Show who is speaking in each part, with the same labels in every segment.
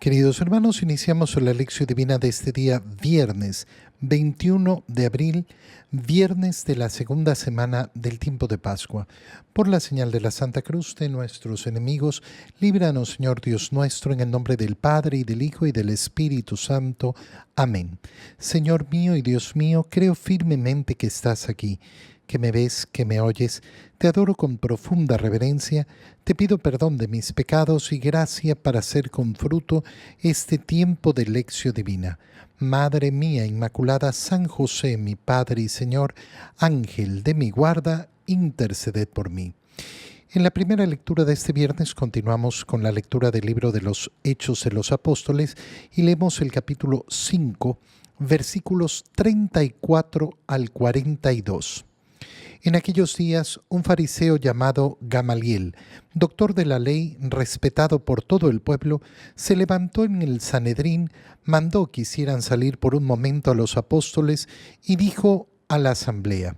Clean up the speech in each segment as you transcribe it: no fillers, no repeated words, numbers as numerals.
Speaker 1: Queridos hermanos, iniciamos la lección divina de este día, viernes 21 de abril, viernes de la segunda semana del tiempo de Pascua. Por la señal de la Santa Cruz de nuestros enemigos, líbranos, Señor Dios nuestro, en el nombre del Padre, y del Hijo, y del Espíritu Santo. Amén. Señor mío y Dios mío, creo firmemente que estás aquí, que me ves, que me oyes. Te adoro con profunda reverencia, te pido perdón de mis pecados y gracia para hacer con fruto este tiempo de lección divina. Madre mía Inmaculada, San José, mi Padre y Señor, Ángel de mi guarda, interceded por mí. En la primera lectura de este viernes continuamos con la lectura del libro de los Hechos de los Apóstoles y leemos el capítulo 5, versículos 34 al 42. En aquellos días, un fariseo llamado Gamaliel, doctor de la ley, respetado por todo el pueblo, se levantó en el Sanedrín, mandó que hicieran salir por un momento a los apóstoles y dijo a la asamblea: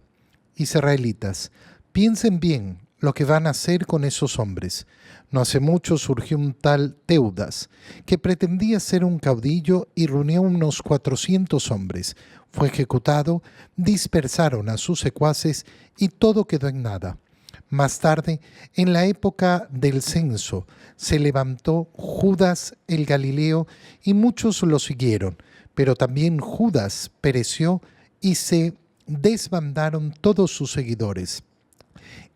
Speaker 1: Israelitas, piensen bien lo que van a hacer con esos hombres. No hace mucho surgió un tal Teudas, que pretendía ser un caudillo y reunió unos 400 hombres. Fue ejecutado, dispersaron a sus secuaces y todo quedó en nada. Más tarde, en la época del censo, se levantó Judas el Galileo y muchos lo siguieron, pero también Judas pereció y se desbandaron todos sus seguidores.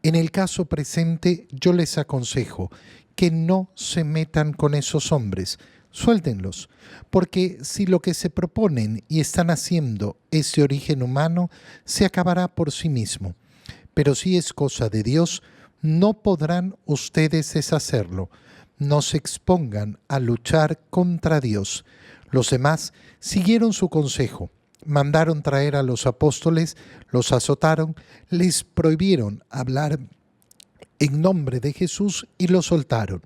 Speaker 1: En el caso presente, yo les aconsejo que no se metan con esos hombres, suéltenlos, porque si lo que se proponen y están haciendo es de origen humano, se acabará por sí mismo. Pero si es cosa de Dios, no podrán ustedes deshacerlo. No se expongan a luchar contra Dios. Los demás siguieron su consejo. Mandaron traer a los apóstoles, los azotaron, les prohibieron hablar en nombre de Jesús y los soltaron.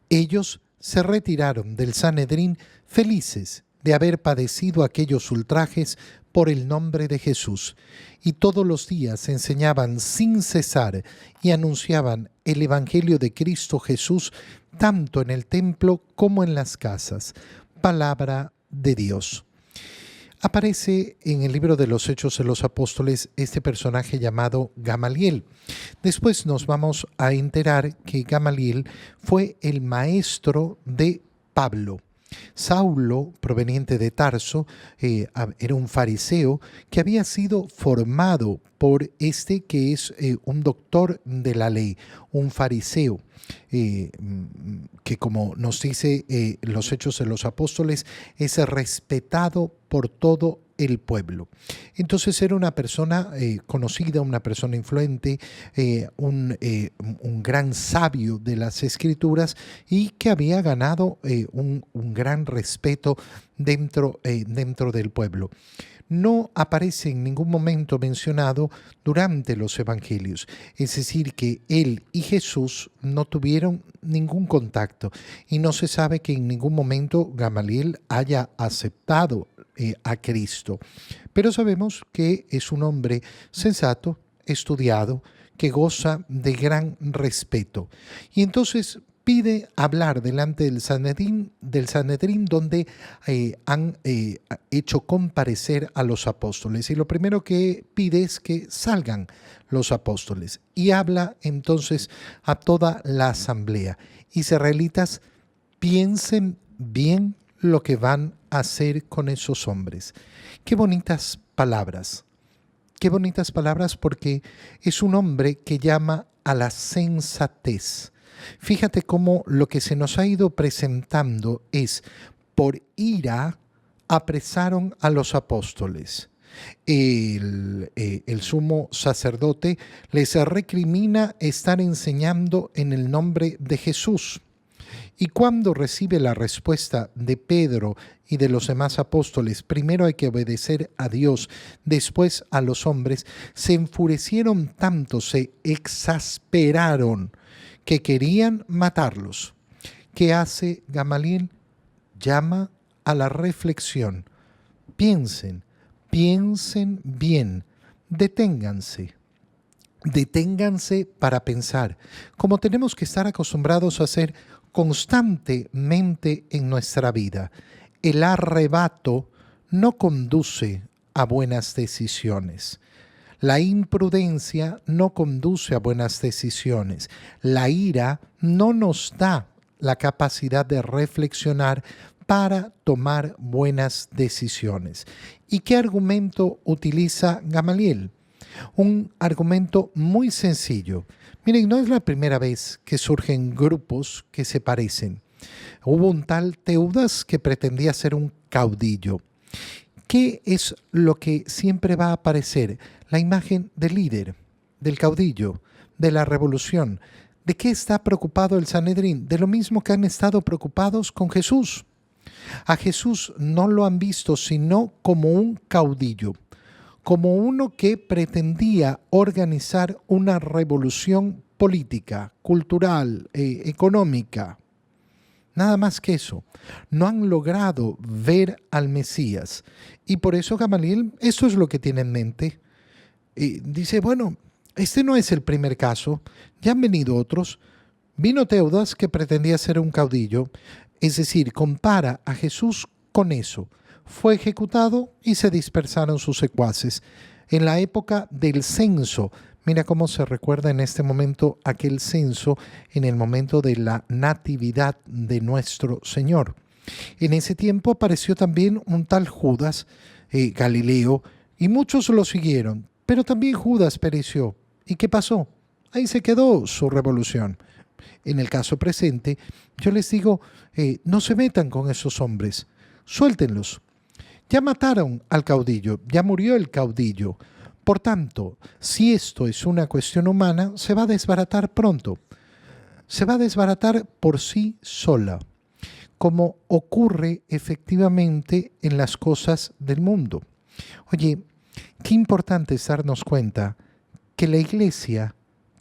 Speaker 1: Ellos se retiraron del Sanedrín felices de haber padecido aquellos ultrajes por el nombre de Jesús, y todos los días enseñaban sin cesar y anunciaban el Evangelio de Cristo Jesús tanto en el templo como en las casas. Palabra de Dios. Aparece en el libro de los Hechos de los Apóstoles este personaje llamado Gamaliel. Después nos vamos a enterar que Gamaliel fue el maestro de Pablo. Saulo, proveniente de Tarso, era un fariseo que había sido formado por este que es un doctor de la ley, un fariseo, que como nos dice los Hechos de los Apóstoles, es respetado por todo el pueblo. Entonces era una persona conocida, una persona influente, un gran sabio de las Escrituras y que había ganado un gran respeto dentro del pueblo. No aparece en ningún momento mencionado durante los evangelios, es decir, que él y Jesús no tuvieron ningún contacto y no se sabe que en ningún momento Gamaliel haya aceptado a Cristo. Pero sabemos que es un hombre sensato, estudiado, que goza de gran respeto. Y entonces pide hablar delante del Sanedrín donde han hecho comparecer a los apóstoles. Y lo primero que pide es que salgan los apóstoles. Y habla entonces a toda la asamblea. Israelitas, piensen bien lo que van a hacer con esos hombres. Qué bonitas palabras. Qué bonitas palabras, porque es un hombre que llama a la sensatez. Fíjate cómo lo que se nos ha ido presentando es: por ira apresaron a los apóstoles. El sumo sacerdote les recrimina estar enseñando en el nombre de Jesús. Y cuando recibe la respuesta de Pedro y de los demás apóstoles, primero hay que obedecer a Dios, después a los hombres, se enfurecieron tanto, se exasperaron, que querían matarlos. ¿Qué hace Gamaliel? Llama a la reflexión. Piensen bien, deténganse para pensar, como tenemos que estar acostumbrados a hacer constantemente en nuestra vida. El arrebato no conduce a buenas decisiones. La imprudencia no conduce a buenas decisiones. La ira no nos da la capacidad de reflexionar para tomar buenas decisiones. ¿Y qué argumento utiliza Gamaliel? Un argumento muy sencillo. Miren, no es la primera vez que surgen grupos que se parecen. Hubo un tal Teudas que pretendía ser un caudillo. ¿Qué es lo que siempre va a aparecer? La imagen del líder, del caudillo, de la revolución. ¿De qué está preocupado el Sanedrín? De lo mismo que han estado preocupados con Jesús. A Jesús no lo han visto sino como un caudillo, como uno que pretendía organizar una revolución política, cultural, económica. Nada más que eso. No han logrado ver al Mesías. Y por eso Gamaliel, eso es lo que tiene en mente. Dice, bueno, este no es el primer caso. Ya han venido otros. Vino Teudas que pretendía ser un caudillo. Es decir, compara a Jesús con eso. Fue ejecutado y se dispersaron sus secuaces. En la época del censo, mira cómo se recuerda en este momento aquel censo en el momento de la natividad de nuestro Señor. En ese tiempo apareció también un tal Judas Galileo y muchos lo siguieron, pero también Judas pereció. ¿Y qué pasó? Ahí se quedó su revolución. En el caso presente, yo les digo, no se metan con esos hombres, suéltenlos. Ya mataron al caudillo, ya murió el caudillo. Por tanto, si esto es una cuestión humana, se va a desbaratar pronto. Se va a desbaratar por sí sola, como ocurre efectivamente en las cosas del mundo. Oye, qué importante es darnos cuenta que la Iglesia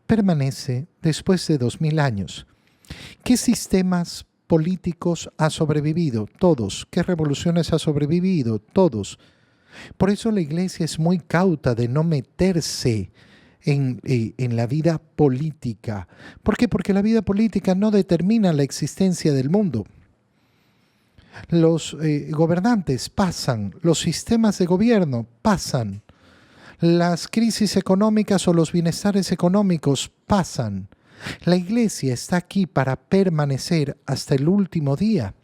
Speaker 1: permanece después de 2000 años. ¿Qué sistemas políticos ha sobrevivido? Todos. ¿Qué revoluciones ha sobrevivido? Todos. Por eso la Iglesia es muy cauta de no meterse en la vida política. ¿Por qué? Porque la vida política no determina la existencia del mundo. Los gobernantes pasan, los sistemas de gobierno pasan, las crisis económicas o los bienestares económicos pasan. La Iglesia está aquí para permanecer hasta el último día.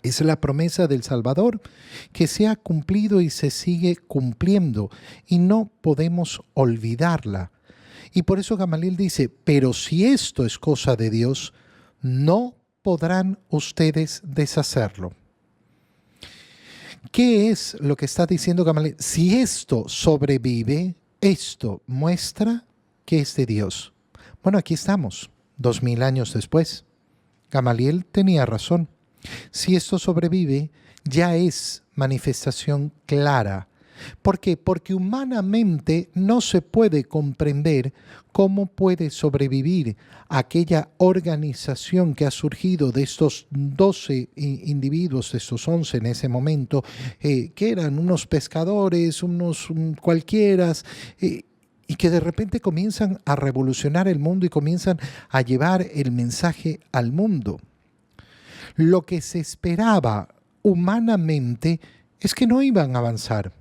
Speaker 1: Es la promesa del Salvador que se ha cumplido y se sigue cumpliendo y no podemos olvidarla. Y por eso Gamaliel dice, pero si esto es cosa de Dios, no podrán ustedes deshacerlo. ¿Qué es lo que está diciendo Gamaliel? Si esto sobrevive, esto muestra que es de Dios. Bueno, aquí estamos, 2000 años después. Gamaliel tenía razón. Si esto sobrevive, ya es manifestación clara. ¿Por qué? Porque humanamente no se puede comprender cómo puede sobrevivir aquella organización que ha surgido de estos 12 individuos, de estos 11 en ese momento, que eran unos pescadores, unos cualquieras, y que de repente comienzan a revolucionar el mundo y comienzan a llevar el mensaje al mundo. Lo que se esperaba humanamente es que no iban a avanzar.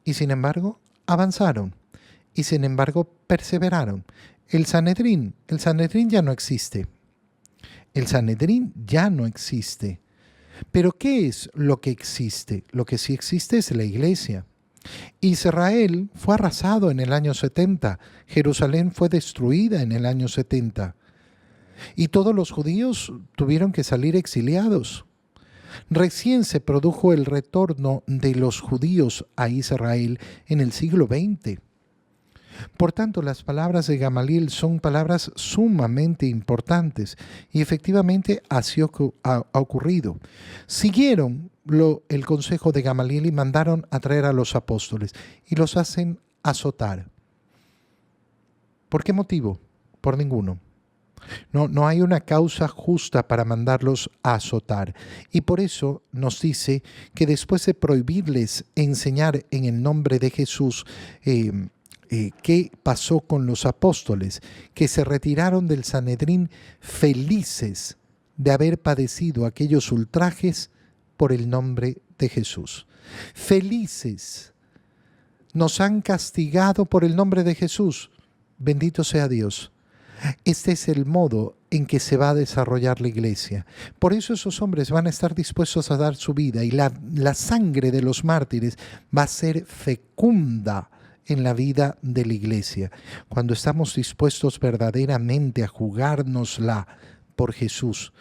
Speaker 1: Y sin embargo, avanzaron. Y sin embargo, perseveraron. El Sanedrín ya no existe. El Sanedrín ya no existe. Pero ¿qué es lo que existe? Lo que sí existe es la Iglesia. Israel fue arrasado en el año 70. Jerusalén fue destruida en el año 70. Y todos los judíos tuvieron que salir exiliados. Recién se produjo el retorno de los judíos a Israel en el siglo XX. Por tanto, las palabras de Gamaliel son palabras sumamente importantes y efectivamente así ha ocurrido. Siguieron el consejo de Gamaliel y mandaron a traer a los apóstoles y los hacen azotar. ¿Por qué motivo? Por ninguno. No hay una causa justa para mandarlos a azotar. Y por eso nos dice que después de prohibirles enseñar en el nombre de Jesús, ¿qué pasó con los apóstoles? Que se retiraron del Sanedrín felices de haber padecido aquellos ultrajes por el nombre de Jesús. Felices, nos han castigado por el nombre de Jesús. Bendito sea Dios. Este es el modo en que se va a desarrollar la iglesia. Por eso esos hombres van a estar dispuestos a dar su vida y la sangre de los mártires va a ser fecunda en la vida de la iglesia. Cuando estamos dispuestos verdaderamente a jugárnosla por Jesús,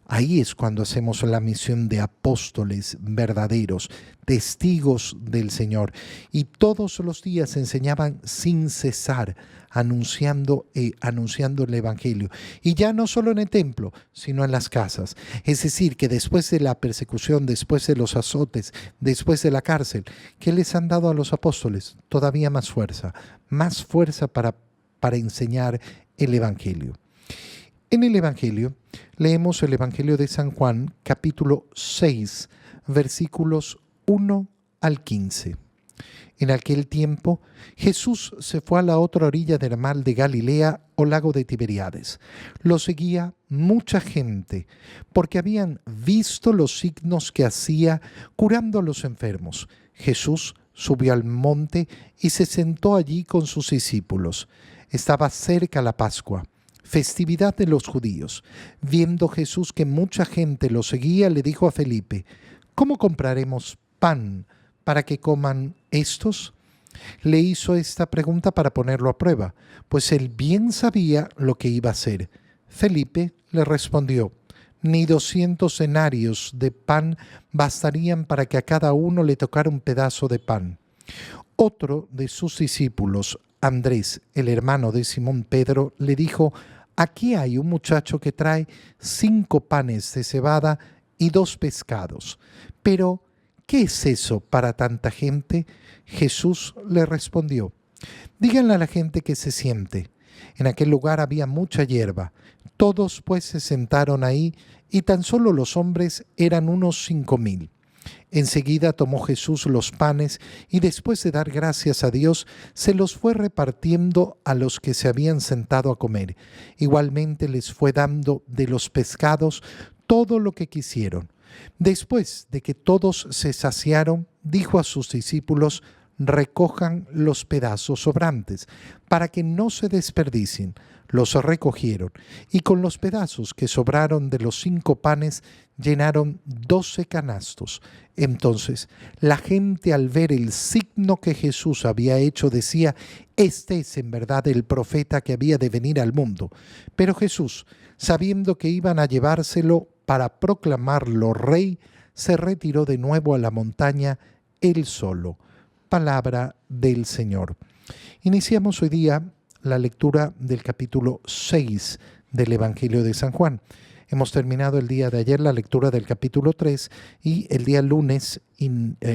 Speaker 1: ahí es cuando hacemos la misión de apóstoles verdaderos, testigos del Señor. Y todos los días enseñaban sin cesar, anunciando el Evangelio. Y ya no solo en el templo, sino en las casas. Es decir, que después de la persecución, después de los azotes, después de la cárcel, ¿qué les han dado a los apóstoles? Todavía más fuerza para enseñar el Evangelio. En el Evangelio, leemos el Evangelio de San Juan, capítulo 6, versículos 1 al 15. En aquel tiempo, Jesús se fue a la otra orilla del mar de Galilea o lago de Tiberíades. Lo seguía mucha gente, porque habían visto los signos que hacía curando a los enfermos. Jesús subió al monte y se sentó allí con sus discípulos. Estaba cerca la Pascua, festividad de los judíos. Viendo Jesús que mucha gente lo seguía, le dijo a Felipe: ¿cómo compraremos pan para que coman estos? Le hizo esta pregunta para ponerlo a prueba, pues él bien sabía lo que iba a hacer. Felipe le respondió: ni 200 denarios de pan bastarían para que a cada uno le tocara un pedazo de pan. Otro de sus discípulos, Andrés, el hermano de Simón Pedro, le dijo: aquí hay un muchacho que trae 5 panes de cebada y 2 pescados. Pero, ¿qué es eso para tanta gente? Jesús le respondió: díganle a la gente que se siente. En aquel lugar había mucha hierba. Todos pues se sentaron ahí, y tan solo los hombres eran unos 5,000. Enseguida tomó Jesús los panes y después de dar gracias a Dios, se los fue repartiendo a los que se habían sentado a comer. Igualmente les fue dando de los pescados todo lo que quisieron. Después de que todos se saciaron, dijo a sus discípulos: recojan los pedazos sobrantes, para que no se desperdicien. Los recogieron, y con los pedazos que sobraron de los 5 panes, llenaron 12 canastos. Entonces, la gente, al ver el signo que Jesús había hecho, decía: este es en verdad el profeta que había de venir al mundo. Pero Jesús, sabiendo que iban a llevárselo para proclamarlo rey, se retiró de nuevo a la montaña él solo. Palabra del Señor. Iniciamos hoy día la lectura del capítulo 6 del Evangelio de San Juan. Hemos terminado el día de ayer la lectura del capítulo 3 y el día lunes,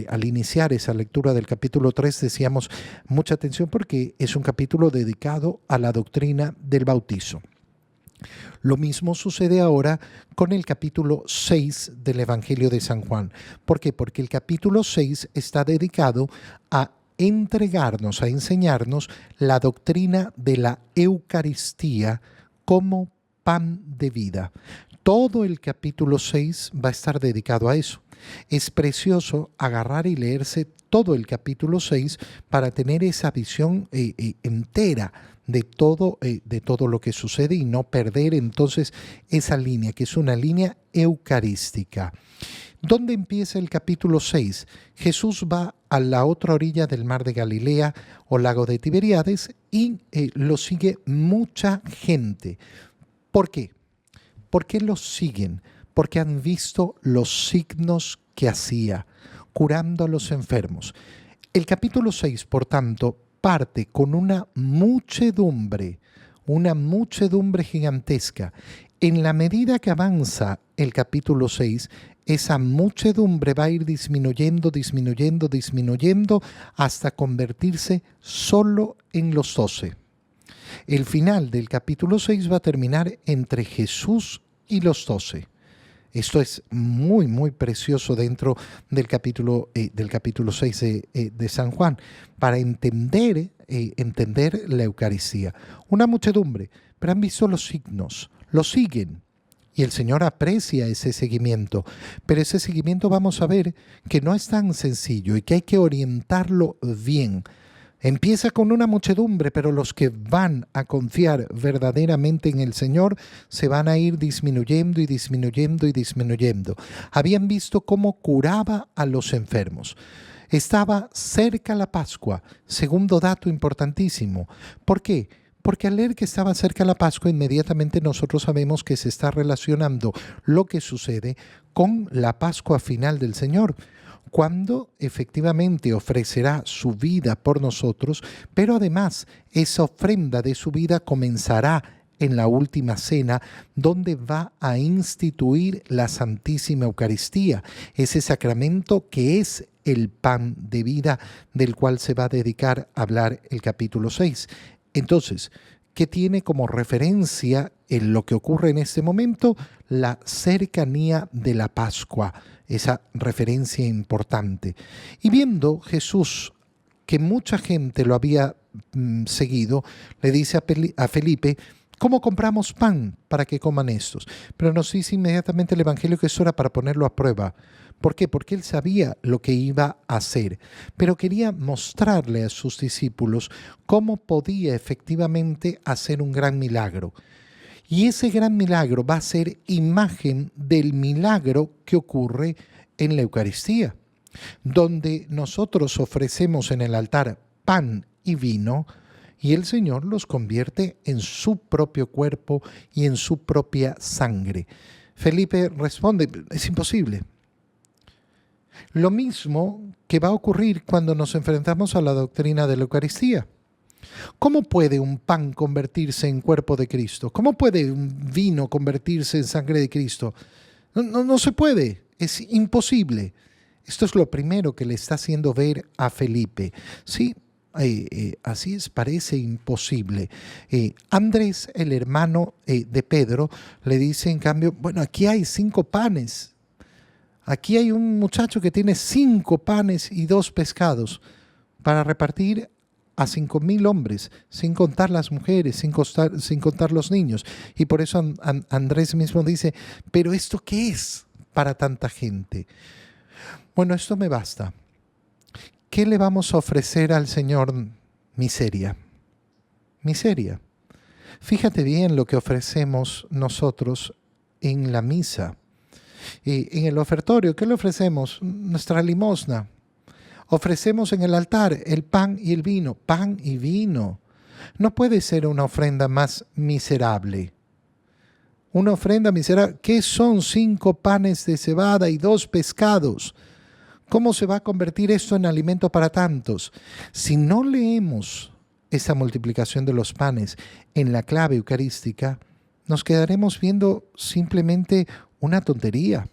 Speaker 1: al iniciar esa lectura del capítulo 3, decíamos mucha atención porque es un capítulo dedicado a la doctrina del bautizo. Lo mismo sucede ahora con el capítulo 6 del Evangelio de San Juan. ¿Por qué? Porque el capítulo 6 está dedicado a entregarnos, a enseñarnos la doctrina de la Eucaristía como pan de vida. Todo el capítulo 6 va a estar dedicado a eso. Es precioso agarrar y leerse todo el capítulo 6 para tener esa visión entera de todo lo que sucede y no perder entonces esa línea, que es una línea eucarística. ¿Dónde empieza el capítulo 6? Jesús va a la otra orilla del mar de Galilea o lago de Tiberíades y lo sigue mucha gente. ¿Por qué? ¿Por qué lo siguen? Porque han visto los signos que hacía, curando a los enfermos. El capítulo 6, por tanto, parte con una muchedumbre gigantesca. En la medida que avanza el capítulo 6, esa muchedumbre va a ir disminuyendo hasta convertirse solo en los 12. El final del capítulo 6 va a terminar entre Jesús y los 12. Esto es muy, muy precioso dentro del capítulo 6 de San Juan, para entender la Eucaristía. Una muchedumbre, pero han visto los signos, lo siguen. Y el Señor aprecia ese seguimiento, pero ese seguimiento vamos a ver que no es tan sencillo y que hay que orientarlo bien. Empieza con una muchedumbre, pero los que van a confiar verdaderamente en el Señor se van a ir disminuyendo y disminuyendo y disminuyendo. Habían visto cómo curaba a los enfermos. Estaba cerca la Pascua, segundo dato importantísimo. ¿Por qué? Porque al leer que estaba cerca la Pascua, inmediatamente nosotros sabemos que se está relacionando lo que sucede con la Pascua final del Señor, cuando efectivamente ofrecerá su vida por nosotros, pero además esa ofrenda de su vida comenzará en la última cena, donde va a instituir la Santísima Eucaristía, ese sacramento que es el pan de vida del cual se va a dedicar a hablar el capítulo 6. Entonces, ¿qué tiene como referencia en lo que ocurre en este momento? La cercanía de la Pascua, esa referencia importante. Y viendo Jesús que mucha gente lo había seguido, le dice a Felipe: ¿cómo compramos pan para que coman estos? Pero nos dice inmediatamente el Evangelio que eso era para ponerlo a prueba. ¿Por qué? Porque él sabía lo que iba a hacer, pero quería mostrarle a sus discípulos cómo podía efectivamente hacer un gran milagro. Y ese gran milagro va a ser imagen del milagro que ocurre en la Eucaristía, donde nosotros ofrecemos en el altar pan y vino, y el Señor los convierte en su propio cuerpo y en su propia sangre. Felipe responde: es imposible. Lo mismo que va a ocurrir cuando nos enfrentamos a la doctrina de la Eucaristía. ¿Cómo puede un pan convertirse en cuerpo de Cristo? ¿Cómo puede un vino convertirse en sangre de Cristo? No se puede, es imposible. Esto es lo primero que le está haciendo ver a Felipe. Sí, así es, parece imposible. Andrés, el hermano de Pedro, le dice en cambio: bueno, aquí hay 5 panes. Aquí hay un muchacho que tiene 5 panes y 2 pescados para repartir a 5,000 hombres, sin contar las mujeres, sin contar los niños. Y por eso Andrés mismo dice: ¿pero esto qué es para tanta gente? Bueno, esto me basta. ¿Qué le vamos a ofrecer al Señor? Miseria. Miseria. Fíjate bien lo que ofrecemos nosotros en la misa. En el ofertorio, ¿qué le ofrecemos? Nuestra limosna. Ofrecemos en el altar el pan y el vino. Pan y vino. No puede ser una ofrenda más miserable. Una ofrenda miserable. ¿Qué son 5 panes de cebada y 2 pescados? ¿Cómo se va a convertir esto en alimento para tantos? Si no leemos esa multiplicación de los panes en la clave eucarística, nos quedaremos viendo simplemente una tontería.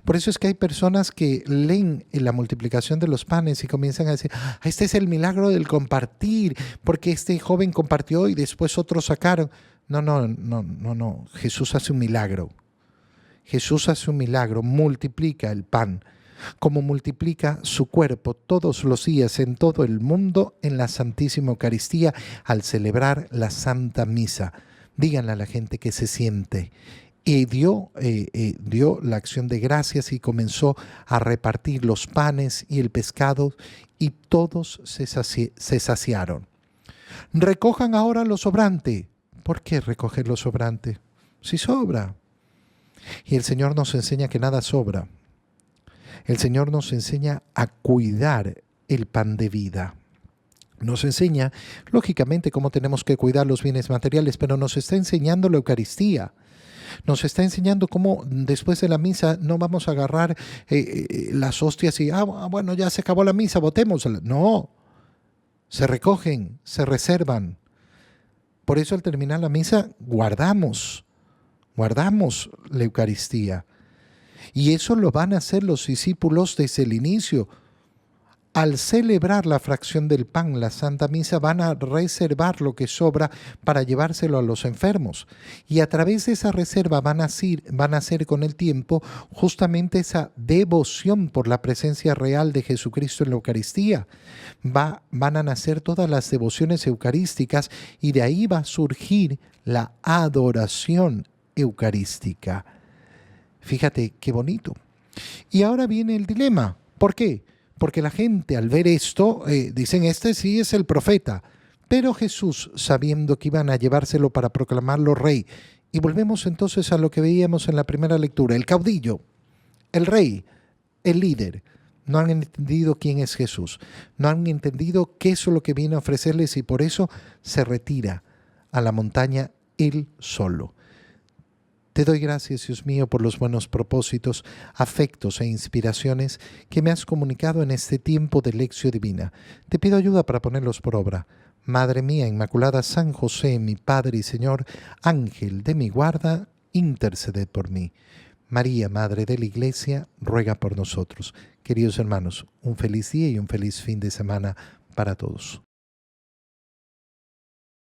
Speaker 1: Por eso es que hay personas que leen la multiplicación de los panes y comienzan a decir: este es el milagro del compartir, porque este joven compartió y después otros sacaron. No. Jesús hace un milagro. Jesús hace un milagro, multiplica el pan, como multiplica su cuerpo todos los días en todo el mundo en la Santísima Eucaristía al celebrar la Santa Misa. Díganle a la gente que se siente. Y dio la acción de gracias y comenzó a repartir los panes y el pescado, y todos se saciaron. Recojan ahora lo sobrante. ¿Por qué recoger lo sobrante? Si sobra. Y el Señor nos enseña que nada sobra. El Señor nos enseña a cuidar el pan de vida. Nos enseña, lógicamente, cómo tenemos que cuidar los bienes materiales, pero nos está enseñando la Eucaristía. Nos está enseñando cómo después de la misa no vamos a agarrar las hostias y, bueno, ya se acabó la misa, botémosla. No, se recogen, se reservan. Por eso al terminar la misa guardamos la Eucaristía. Y eso lo van a hacer los discípulos desde el inicio. Al celebrar la fracción del pan, la Santa Misa, van a reservar lo que sobra para llevárselo a los enfermos. Y a través de esa reserva van a hacer con el tiempo justamente esa devoción por la presencia real de Jesucristo en la Eucaristía. Van a nacer todas las devociones eucarísticas y de ahí va a surgir la adoración eucarística. Fíjate qué bonito. Y ahora viene el dilema. ¿Por qué? Porque la gente al ver esto dicen, este sí es el profeta. Pero Jesús, sabiendo que iban a llevárselo para proclamarlo rey, y volvemos entonces a lo que veíamos en la primera lectura, el caudillo, el rey, el líder, no han entendido quién es Jesús, no han entendido qué es lo que viene a ofrecerles y por eso se retira a la montaña él solo. Te doy gracias, Dios mío, por los buenos propósitos, afectos e inspiraciones que me has comunicado en este tiempo de lección divina. Te pido ayuda para ponerlos por obra. Madre mía Inmaculada, San José, mi Padre y Señor, Ángel de mi guarda, interceded por mí. María, Madre de la Iglesia, ruega por nosotros. Queridos hermanos, un feliz día y un feliz fin de semana para todos.